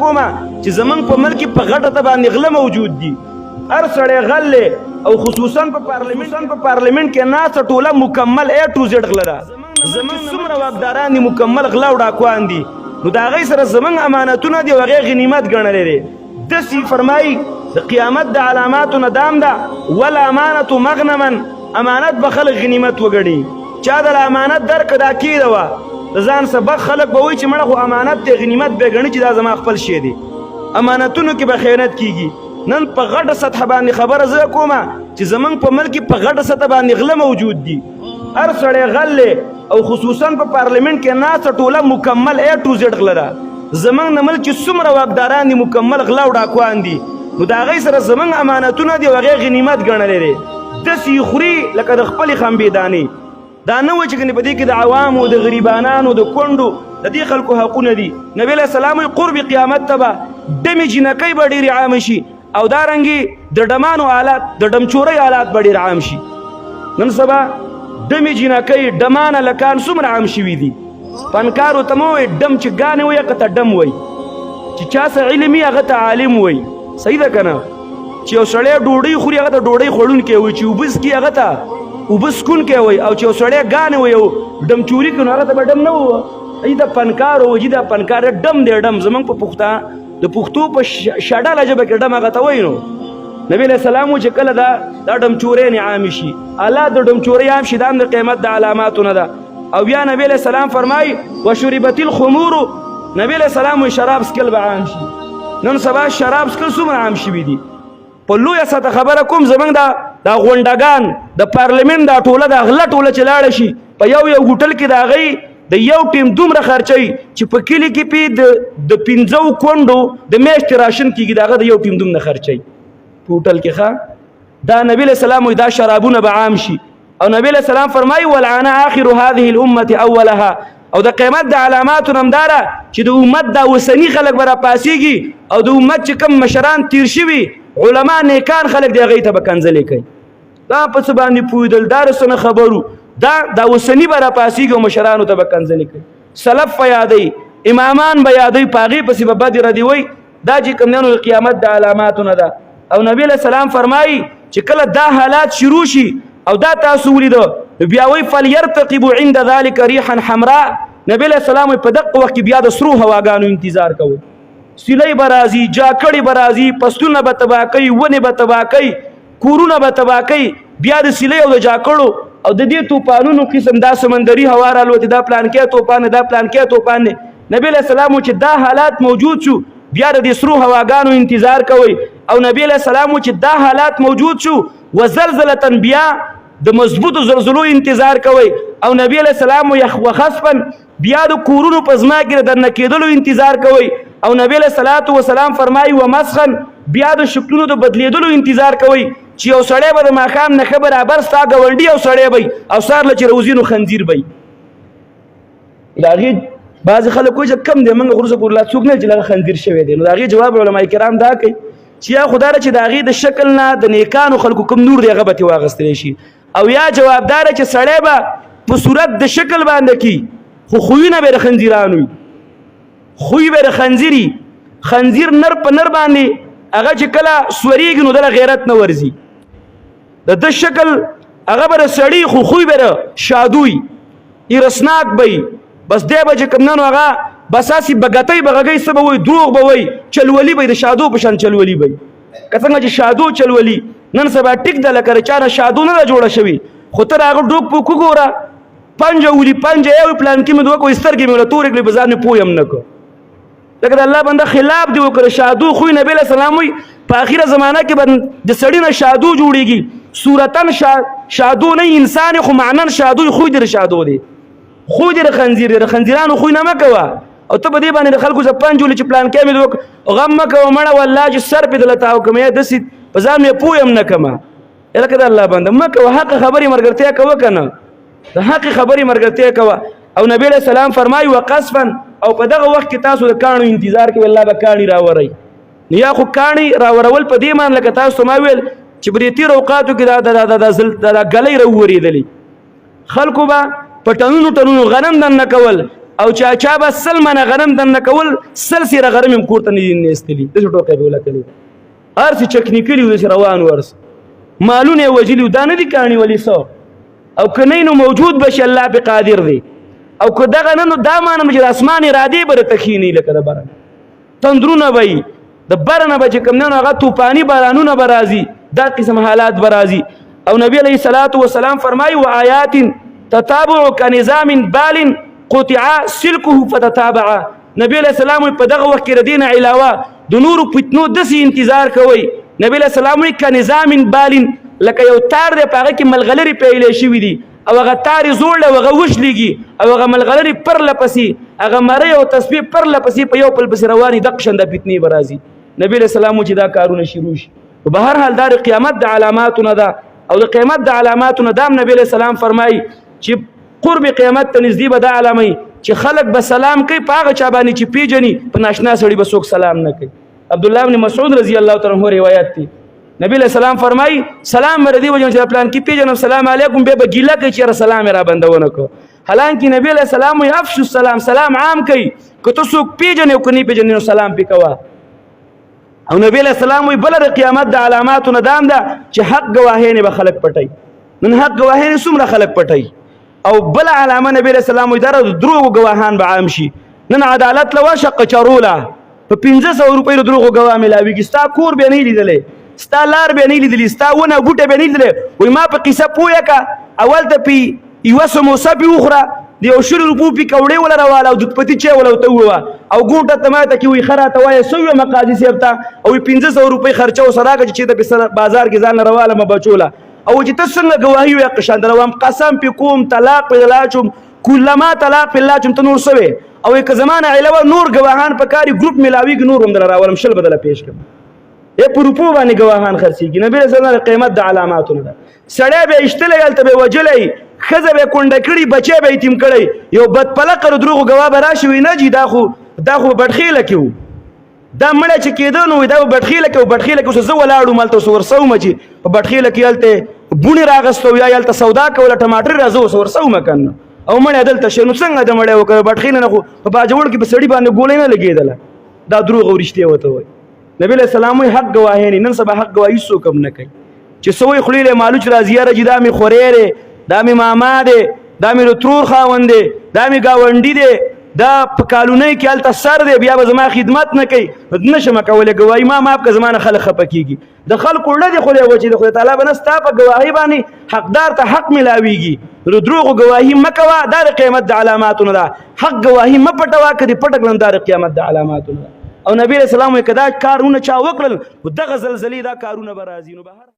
کومه چې زمونږ په ملک په غټه ته باندې غله موجود دي هر سړی غل او خصوصا په پارلیمنت کې ناسته ټوله مکمل A to Z غله ده زمونږ څومره واکداران دي مکمل غله او ډاکوان دي نو د هغوی سره زمونږ امانتونه دي او هغې غنیمت ګڼلی دی داسې فرمایي د قیامت د علاماتو نه دام ده والامانة مغنما امانت به خلک غنیمت وګڼي چا د امانت درکه دا کیده وه د ځان سبق خلک به وایي چې مړه خو امانت دی غنیمت به ګڼي چې دا زما خپل شی دی امانتونو کې به خیانت کیږي نن په غټه سطح باندې خبره زه کومه چې زمونږ په ملک په غټه سطح باندې غله موجود دي هر سړی غل او خصوصا په پارلیمنت کې ناسته ټوله مکمل A to Z غله ده زمونږ نه ملک څومره واکداران دي مکمل غله او ډاکوان دي نو د هغوی سره زمونږ امانتونه دي او هغې غنیمت ګڼلی دی داسې یې خوري لکه د خپلې خنبې دانې دا نه وایي چې په دې کې د عوامو د غریبانانو د کونډو د دې خلکو حقونه دي نبی علیه السلام وایي قرب قیامت ته به ډمې جینکۍ به ډېرې عامه شي او دارنګې د ډمانو آلات د ډمچورۍ آلات به ډېر عام شي نن سبا ډمې جینکۍ ډمانه لکان څومره عام شوي دي فنکارو ته مه وایي ډم چې ګانې وایي هغه ته ډم وایي چې چا څه علم وي هغه ته عالم وایي صحیح ده که نه چې یو سړی ډوډۍ خوري هغه ته ډوډۍ خوړونکی وایي چې اوبه څکي هغه ته اوبه څکونکی وایي او چې یو سړی ګانې وایي او ډمچوري کوي نو هغه ته به ډم نه ووه د فنکار وایي دا فنکار ډم دی ډم زموږ په د پښتو په شډاله ژبه کې ډم هغه ته وایي نو نبی علیه السلام چې کله دا ډمچورۍ عام شي الله د ډمچورۍ عام شي دا هم د قیامت د علاماتو نه ده او بیا نبی علیه السلام فرمایي وشربت الخمور نبی علیه السلام وایي شراب څکل به عام شي نن سبا شراب څکل څومره عام شوي دي په لویه سطح خبره کوم زمونږ دا غونډګان د پارلیمنت دا ټوله د غله ټوله چې لاړه شي په یو هوټل کې د هغوی د یو ټیم دومره خرچوي چې په کلي کې پې د 15 کونډو د میاشتې راشن کېږي د هغه د یو ټیم دومره خرچوي په هوټل کې ښه دا نبی علیه السلام وایي دا شرابونه به عام شي او نبی علیه السلام فرمایي ولعن آخر هذه الامة اولها او د قیامت د علاماتو نه همدا ده چې د امت دا اوسني خلک به راپاڅېږي او د امت چې کوم مشران تیر شوي علما نیکان خلک دی هغوی ته به کنځلې کوي دا په څه باندې پوهېدل دا د څه نه خبرو دا اوسني به راپاڅېږي او مشرانو ته به کنځلې کوي سلف به یادوي امامان به یادوي په هغې پسې به بد ردي وایي دا چې کوم دی د قیامت د علاماتو نه ده او نبی علیه السلام فرمایي چې کله دا حالات شروع شي او دا تاسو ولیده بیا وایي فلیرتقبوا عند ذلك ریحا حمراء نبی علیه السلام په دغه وخت کې بیا د سرو هواګانو انتظار کوئ سیلۍ به راځي جاکړې به راځي فصلونه به تباه کوي ونې به تباه کوي کورونه به تباه کوي بیا د سیلۍ او د جاکړو او د دې طوفانونو قسم دا سمندري هوا رالوتې دا پلانکی طوفان دا پلانکی طوفان دی نبی علیه السلام چې دا حالات موجود شو بیا د دې سرو هواګانو انتظار کوئ او نبی علیه السلام چې دا حالات موجود شو وزلزلة بیا د مضبوطو زلزلو انتظار کوئ او نبی علیه السلام وخسفا بیا د کورونو په ځما کې د دننه کېدلو انتظار کوئ او نبی علیه السلام فرمایي ومسخن بیا د شکلونو د بدلیدلو انتظار کوئ چې یو سړی به د ماښام نه ښه برابر ستا ګاونډي یو سړی به او سهار له چې روزي نو خنزیر به د هغې بعضې خلک وایي چې کم دی موږ خو وروسته پورې لا څوک نه چې هغه خنزیر شوی دی نو د هغې جواب علما کرام دا کوي چې یا خو دا ده چې د هغې د شکل نه د نیکانو خلکو کوم نور دی هغه به ترې واخیستلی شي او یا جواب دا ده چې سړی به په صورت د شکل باندې کي خو خویونه به یې د خنزیرانو وي خوی به د خنزیري خنزیر نر په نر باندې هغه چې کله سوریږي نو دله غیرت نه ورځي د ده شکل هغه به د سړي خو خوی به د شادوي ایرسناک به وي بس دی به چې کوم نه نو هغه بس هسې بګتۍ به غږی څه به وایي دروغ به وایي چلولي به وي د شادو په شان چلولي به وي که څنګه چې شادو چلولي نن سبا ټیک ده لکه د چا نه شادو نه ده جوړه شوې خو ته د هغه ډوک پوک وګوره پنجه ولي پنجه یو پلان کې مې د وکړو سترګې مې ورته تورې کړې په ځان مې پوه هم نه کړ لکه د الله بنده خلاف دی وکړه شادو خوی نبی علیه السلام وایي په آخره زمانه کې به د سړي نه شادو جوړېږي صورتن شادو نه انسان خو معنن شادو خوی دی د شادو دی خوی دی د خنزیر دی د خنزیرانو خوی نه مه کوه او ته په دې باندې د خلکو څه پنج ولي چې پلان کې مې د وکړ غم مه کوه مړه والله چې سر پې دله تاو کړم یا داسې په ځان مې پوه هم نه کړمه لکه د الله بنده مه کوه حق خبرې ملګرتیا کوه که نه د حق خبرې ملګرتیا کوه او نبی علیه السلام فرمایي وقصفا او په دغه وخت کې تاسو د کاڼو انتظار کوئ الله به کاڼي راوروي یا خو کاڼي راورول په دې مان لکه تاسو ما ویل چې په دې تېرو اوقاتو کې دا ګلۍ راوورېدلې خلکو به په ټنونو غنم دننه کول او چا به 100 منه غنم دننه کول 100 سیره غنم هم کور ته نه دي نیستلي داسې ټوکې به وله کړي هر څه چکني کړي وو داسې روان و هر څه مالونه یې وژلي وو دا نه دي کاڼي ولې څه او که نه نو موجود به شي الله پې قادر دی او که دغه نه نو دا مانم چې د اسمان ارادې به درته کښېني لکه د بره تندرونه به وي د بره نه به چې کوم دی نو هغه طوفاني بارانونه به راځي دا قسم حالات به راځي او نبی علیه الصلاة والسلام فرمایي وآیات تتابع كنظام بال قطع سلكه فتتابع نبی علیه السلام په دغه وخت کې د دې نه علاوه د نورو فتنو داسې انتظار کوئ نبی علیه السلام وایي کنظام بال لکه یو تار دی په هغه کې ملغلرې پیلې شوي دي او هغه تار یې زوړ دی او هغه وشلېږي او هغه ملغلرې پرله پسې هغه مرۍ او تسبیح پرله پسې په یو پل پسې روانې دغه شان د فتنې به راځي نبی علیه السلام چې دا کارونه شروع شي په هر حال دا د قیامت د علاماتو نه ده او د قیامت د علاماتو نه دا نبی علیه السلام فرمایي چې قرب قیامت ته نږدې به دا علامه چې خلک به سلام کوي په هغه چا باندې چې پیژني په ناشنا سړي به څوک سلام نه کوي عبدالله بن مسعود رضی الله تعالی عنہ روایت دی نبی علیہ السلام فرمایي سلام مر دی وجه چې پلان کې پیژنم سلام علیکم به ګیله کوي چې سلام را بندونه کو حالانکه نبی علیہ السلام یې افشو السلام سلام عام کوي که ته څوک پیژنې او که نه پیژنې نو سلام پې کوه او نبی علیہ السلام وی بل د قیامت د علاماتو نه دام ده چې حق ګواهینې به خلک پټوي نن حق ګواهینې څومره خلک پټوي او بل علامه نبی علیہ السلام وی دا د دروغو ګواهان به عام شي نن عدالت له ورشه قچروله په 500 روپۍ د دروغو ګواه ملاویږي ستا کور به نه لیدلی ستا لار به نه لیدلی ستا ونه بوټه به نه لیدلی وایي ما په قصه پوهه که اول ته پې یوه سموسه پې وخوره د یو 100 روپو پې کوړې وله راواله او دودپتي چای وله ورته ووهه او ګوټه ته ماته کې وایي ښه راته وایه څه ویمه قاضي صاحب ته او 500 روپۍ خرچه ورسره راکړه چې چېرته پې بازار کې ځان نه راوالمه بچوله او چې ته څنګه ګواهي وایې قشان دروم قسم پې کوم طلاق پې لاچم کلما طلاق پې لاچم ته نور څه وې او که زمانه علاوه نور ګواهان په کاري ګروپ ملاویږي نور هم دله راولم شل به دله پیش کړم په روپو باندې ګواهان خرڅېږي نبي رسول الله د قیامت د علاماتو نه ده سړی به یې ایشتلی هلته به یې وجلی ښځه به یې کونډه کړي بچی به یې یتیم کړی یو بدپلقه د دروغو ګواه به راشي وایي نه جي دا خو په بټخیله کې وو دا مړی چې کېده نو دا په بټخیله کې و بټخیله کې اوس زه ولاړ وم هلته اوس ورسومه چې په بټخیله کې هلته بوڼې راغسته او یا هلته سودا کوله ټماټر را زه اوس ورسومه که نه او مړی دلته شي نو څنګه د مړی وکړه بټخیله نه خو په باجوړ کې په سړي باندې ګولۍ نه لګېدله دا دروغ او رښتیا ورته وایي نبی علیہ السلام وایي حق ګواهینې نن سبا حق ګواهي څوک هم نه کوي چې څه وایي خولې له مالوچ راځي یاره جي دا مې خورې دی دا مې ماما دی دا مې د ترور خاوند دی دا مې ګاونډي دی دا په کالونۍ کې هلته سر دی بیا به زما خدمت نه کوي نه شمه کولی ګواهي ما ماف که زما نه خلک خفه کېږي د خلکو ړه دي خدای وچې د خدای تعالی به نه ستا په ګواهۍ باندې حقدار ته حق میلاویږي د دروغو ګواهي مه کوه دا د قیامت د علاماتو نه ده حق ګواهي مه پټوه که دې پټه کړم دا د قیامت د علاماتو نه ده او نبی علیه السلام وایي که دا کارونه چا وکړل دغه زلزلې دا کارونه به راځي نو